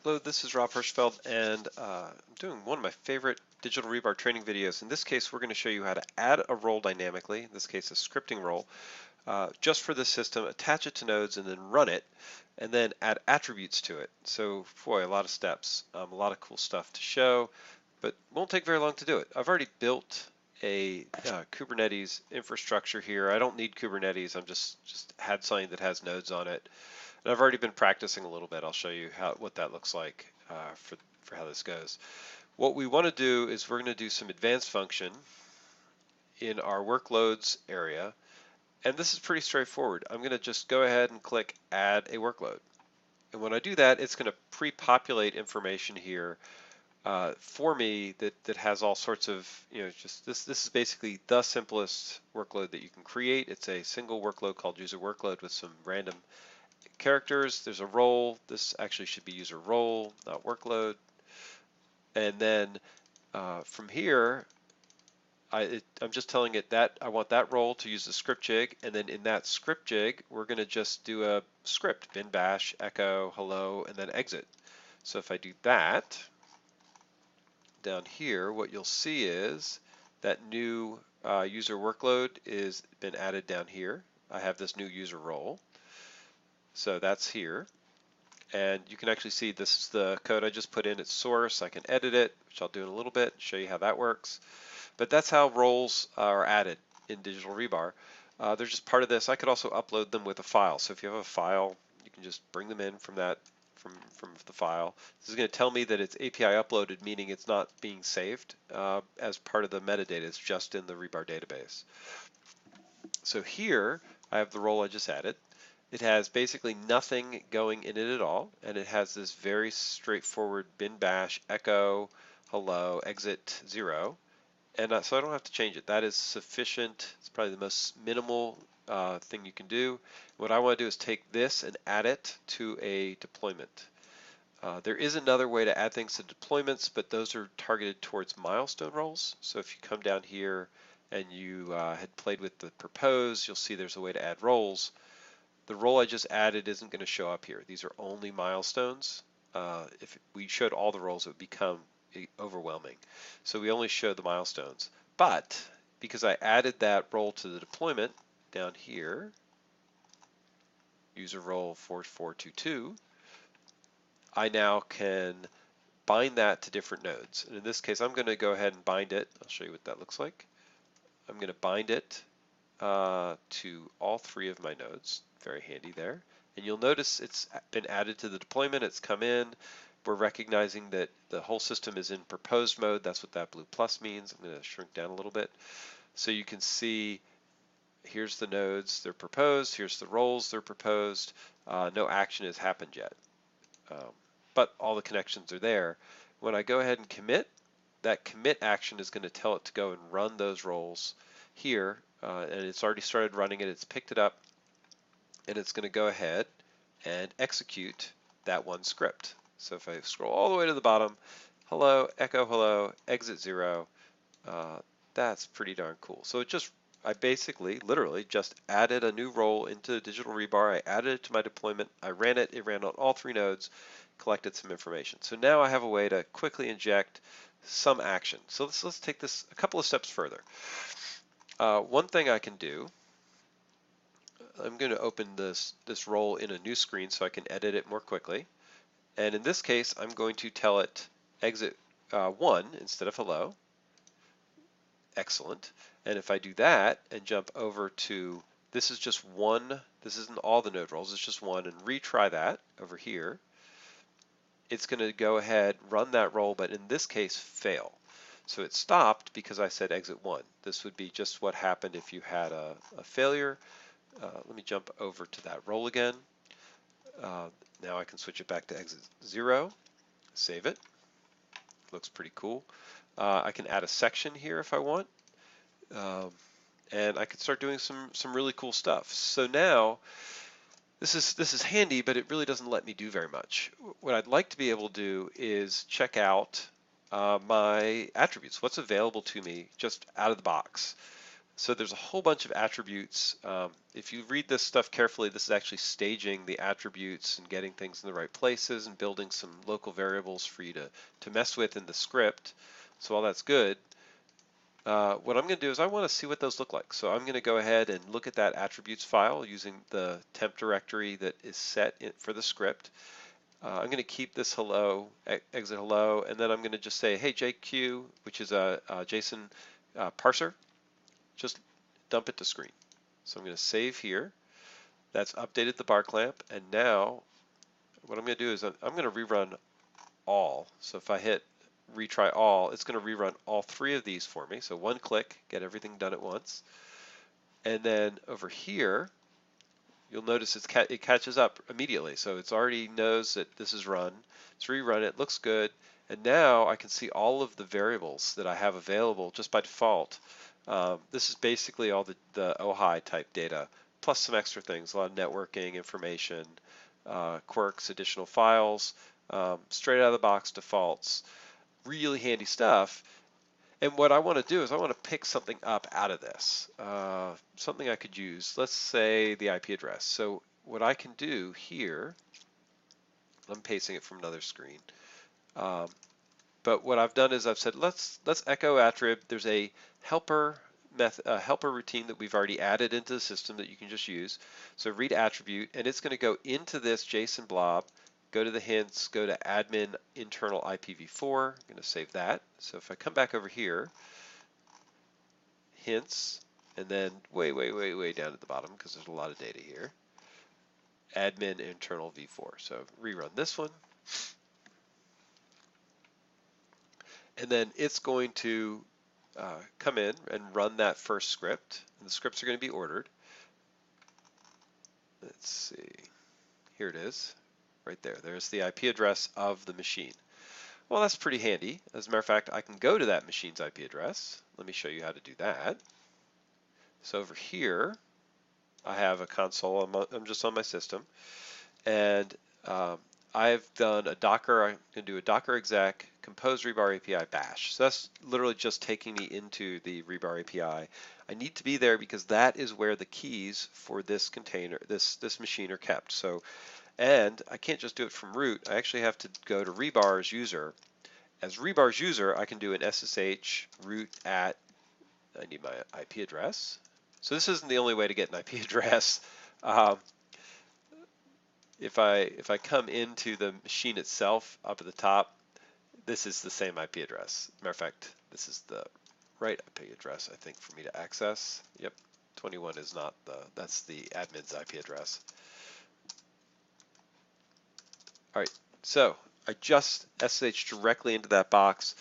Hello, this is Rob Hirschfeld, and I'm doing one of my favorite digital rebar training videos. In this case, we're going to show you how to add a role dynamically, in this case a scripting role, just for this system, attach it to nodes, and then run it, and then add attributes to it. So, boy, a lot of steps, a lot of cool stuff to show, but it won't take very long to do it. I've already built a Kubernetes infrastructure here. I don't need Kubernetes. I'm just had something that has nodes on it. And I've already been practicing a little bit. I'll show you what that looks like for how this goes. What we want to do is we're going to do some advanced function in our workloads area. And this is pretty straightforward. I'm going to just go ahead and click add a workload. And when I do that, it's going to pre-populate information here for me that has all sorts of, just this is basically the simplest workload that you can create. It's a single workload called user workload with some random characters. There's a role. This actually should be user role, not workload. And then from here, I'm just telling it that I want that role to use the script jig, and then in that script jig, we're going to just do a script, bin bash, echo, hello, and then exit. So if I do that, down here, what you'll see is that new user workload is been added down here. I have this new user role. So that's here. And you can actually see this is the code I just put in its source. I can edit it, which I'll do in a little bit, show you how that works. But that's how roles are added in Digital Rebar. They're just part of this. I could also upload them with a file. So if you have a file, you can just bring them in from that from the file. This is going to tell me that it's API uploaded, meaning it's not being saved as part of the metadata. It's just in the Rebar database. So here I have the role I just added. It has basically nothing going in it at all, and it has this very straightforward bin bash, echo, hello, exit 0. And so I don't have to change it. That is sufficient. It's probably the most minimal thing you can do. What I want to do is take this and add it to a deployment. There is another way to add things to deployments, but those are targeted towards milestone roles. So if you come down here and you had played with the propose, you'll see there's a way to add roles. The role I just added isn't going to show up here. These are only milestones. If we showed all the roles, it would become overwhelming. So we only show the milestones. But because I added that role to the deployment down here, user role 4422, I now can bind that to different nodes. And in this case, I'm going to go ahead and bind it. I'll show you what that looks like. I'm going to bind it to all 3 of my nodes. Very handy there. And you'll notice it's been added to the deployment. It's come in. We're recognizing that the whole system is in proposed mode. That's what that blue plus means. I'm going to shrink down a little bit. So you can see here's the nodes, they're proposed. Here's the roles, they're proposed. No action has happened yet. But all the connections are there. When I go ahead and commit, that commit action is going to tell it to go and run those roles here. And it's already started running it. It's picked it up. And it's going to go ahead and execute that one script. So if I scroll all the way to the bottom, hello, echo hello, exit 0, that's pretty darn cool. So I basically, literally, just added a new role into Digital Rebar. I added it to my deployment. I ran it. It ran on all 3 nodes, collected some information. So now I have a way to quickly inject some action. So let's take this a couple of steps further. One thing I can do, I'm going to open this role in a new screen so I can edit it more quickly. And in this case, I'm going to tell it exit 1 instead of hello. Excellent. And if I do that and jump over to, this is just one, this isn't all the node roles, it's just one, and retry that over here, it's going to go ahead, run that role, but in this case, fail. So it stopped because I said exit 1. This would be just what happened if you had a failure. Let me jump over to that role again. Now I can switch it back to exit 0, save it. Looks pretty cool. I can add a section here if I want. And I could start doing some really cool stuff. So now this is handy, but it really doesn't let me do very much. What I'd like to be able to do is check out my attributes, what's available to me just out of the box. So there's a whole bunch of attributes. If you read this stuff carefully, this is actually staging the attributes and getting things in the right places and building some local variables for you to mess with in the script. So all that's good. What I'm going to do is I want to see what those look like. So I'm going to go ahead and look at that attributes file using the temp directory that is set for the script. I'm going to keep this hello, exit hello, and then I'm going to just say, hey, JQ, which is a JSON parser, just dump it to screen. So I'm going to save here. That's updated the bar clamp, and now what I'm going to do is I'm going to rerun all. So if I hit retry all, it's going to rerun all three of these for me. So one click, get everything done at once. And then over here, you'll notice it catches up immediately. So it's already knows that this is run. It's rerun it, looks good. And now I can see all of the variables that I have available just by default. This is basically all the OHI type data, plus some extra things, a lot of networking information, quirks, additional files, straight out of the box defaults. Really handy stuff. And what I want to do is I want to pick something up out of this, something I could use. Let's say the IP address. So what I can do here, I'm pasting it from another screen. But what I've done is I've said let's echo attrib. There's a helper helper routine that we've already added into the system that you can just use. So read attribute, and it's going to go into this JSON blob. Go to the hints, go to admin internal IPv4. I'm going to save that. So if I come back over here, hints, and then way down at the bottom because there's a lot of data here, admin internal v4. So rerun this one. And then it's going to come in and run that first script. And the scripts are going to be ordered. Let's see. Here it is. Right there. There's the IP address of the machine. Well, that's pretty handy. As a matter of fact, I can go to that machine's IP address. Let me show you how to do that. So over here, I have a console. I'm just on my system. And I've done a Docker. I'm going to do a Docker exec compose rebar API bash. So that's literally just taking me into the rebar API. I need to be there because that is where the keys for this container, this machine are kept. So, and I can't just do it from root. I actually have to go to rebar's user. As rebar's user, I can do an SSH root at, I need my IP address. So this isn't the only way to get an IP address. If I come into the machine itself up at the top, this is the same IP address. Matter of fact, this is the right IP address, I think, for me to access. Yep, 21 is not that's the admin's IP address. All right, so I just SSH directly into that box.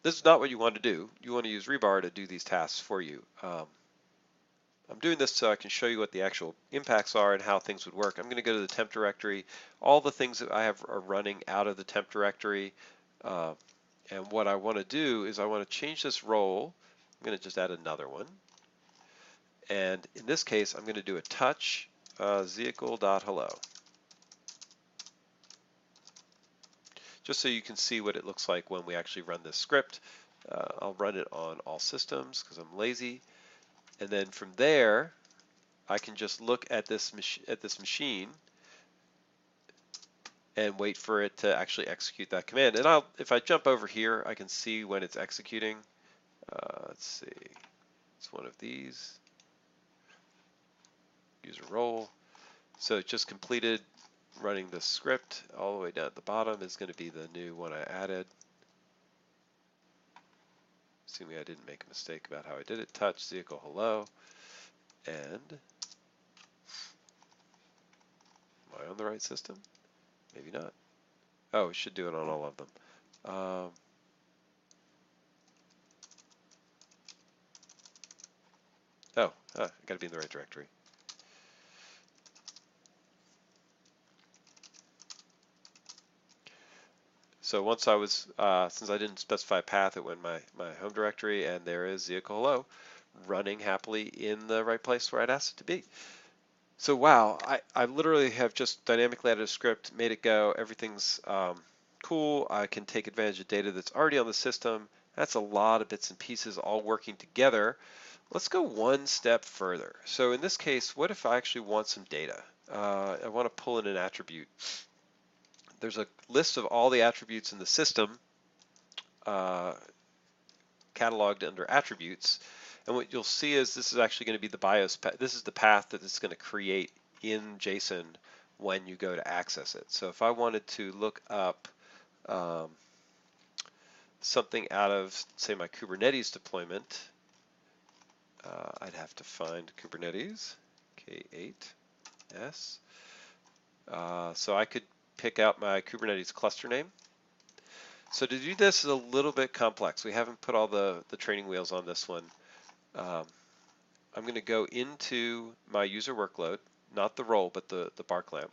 This is not what you want to do. You want to use rebar to do these tasks for you. I'm doing this so I can show you what the actual impacts are and how things would work. I'm going to go to the temp directory. All the things that I have are running out of the temp directory. And what I want to do is I want to change this role. I'm going to just add another one. And in this case, I'm going to do a touch vehicle.hello. Just so you can see what it looks like when we actually run this script. I'll run it on all systems because I'm lazy. And then from there, I can just look at this machine and wait for it to actually execute that command. And if I jump over here, I can see when it's executing. Let's see, it's one of these. User role. So it just completed running the script. All the way down at the bottom is going to be the new one I added. Assuming I didn't make a mistake about how I did it. Touch vehicle hello. And am I on the right system? Maybe not. Oh, we should do it on all of them. I got to be in the right directory. So once I was, since I didn't specify a path, it went my home directory, and there is vehicle hello running happily in the right place where I'd asked it to be. So wow, I literally have just dynamically added a script, made it go, everything's cool. I can take advantage of data that's already on the system. That's a lot of bits and pieces all working together. Let's go one step further. So in this case, what if I actually want some data? I want to pull in an attribute. There's a list of all the attributes in the system cataloged under attributes. And what you'll see is this is actually going to be the BIOS path. This is the path that it's going to create in JSON when you go to access it. So if I wanted to look up something out of, say, my Kubernetes deployment, I'd have to find Kubernetes, K8S. So I could pick out my Kubernetes cluster name. So to do this is a little bit complex. We haven't put all the training wheels on this one. I'm going to go into my user workload, not the role, but the bar clamp,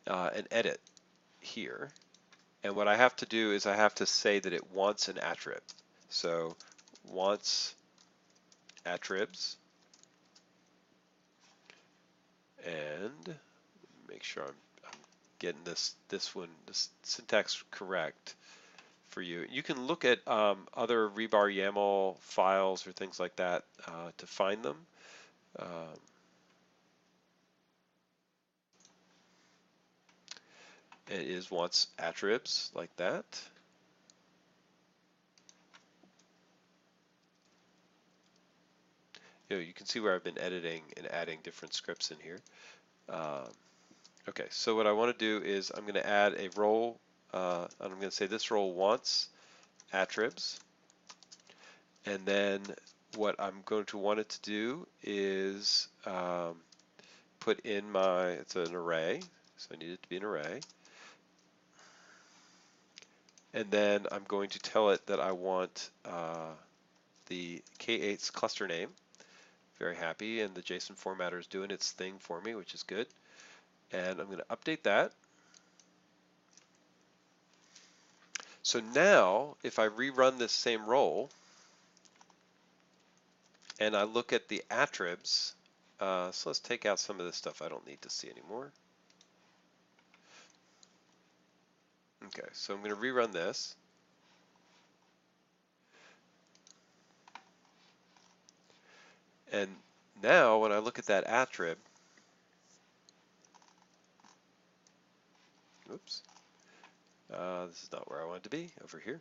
and edit here. And what I have to do is I have to say that it wants an attrib. So wants attribs, and make sure I'm getting this syntax correct for you. You can look at other Rebar YAML files or things like that to find them. It is wants attribs like that. You can see where I've been editing and adding different scripts in here. Okay, so what I want to do is I'm going to add a role. And I'm going to say this role wants attribs. And then what I'm going to want it to do is put in it's an array, so I need it to be an array. And then I'm going to tell it that I want the K8's cluster name. Very happy, and the JSON formatter is doing its thing for me, which is good. And I'm going to update that. So now, if I rerun this same role, and I look at the attribs, so let's take out some of this stuff I don't need to see anymore. Okay, so I'm going to rerun this. And now when I look at that attrib, oops, this is not where I want it to be, over here.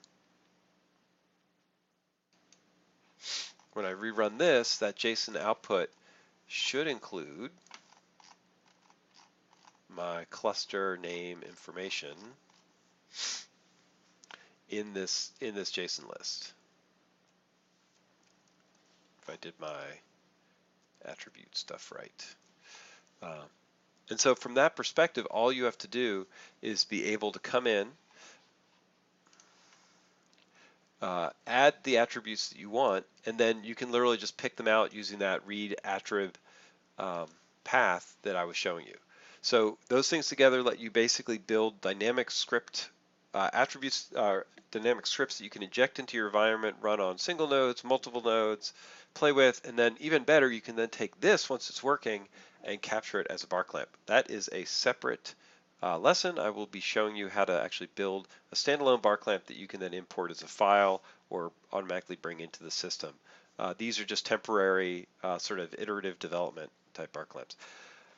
When I rerun this, that JSON output should include my cluster name information in this JSON list. If I did my attribute stuff right. And so from that perspective, all you have to do is be able to come in, add the attributes that you want, and then you can literally just pick them out using that read attrib path that I was showing you. So those things together let you basically build dynamic script attributes, dynamic scripts that you can inject into your environment, run on single nodes, multiple nodes, play with, and then even better, you can then take this once it's working and capture it as a bar clamp. That is a separate lesson. I will be showing you how to actually build a standalone bar clamp that you can then import as a file or automatically bring into the system. These are just temporary sort of iterative development type bar clamps.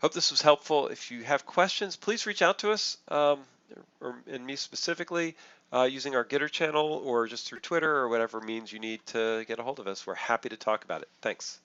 Hope this was helpful. If you have questions, please reach out to us, and me specifically, using our Gitter channel or just through Twitter or whatever means you need to get a hold of us. We're happy to talk about it. Thanks.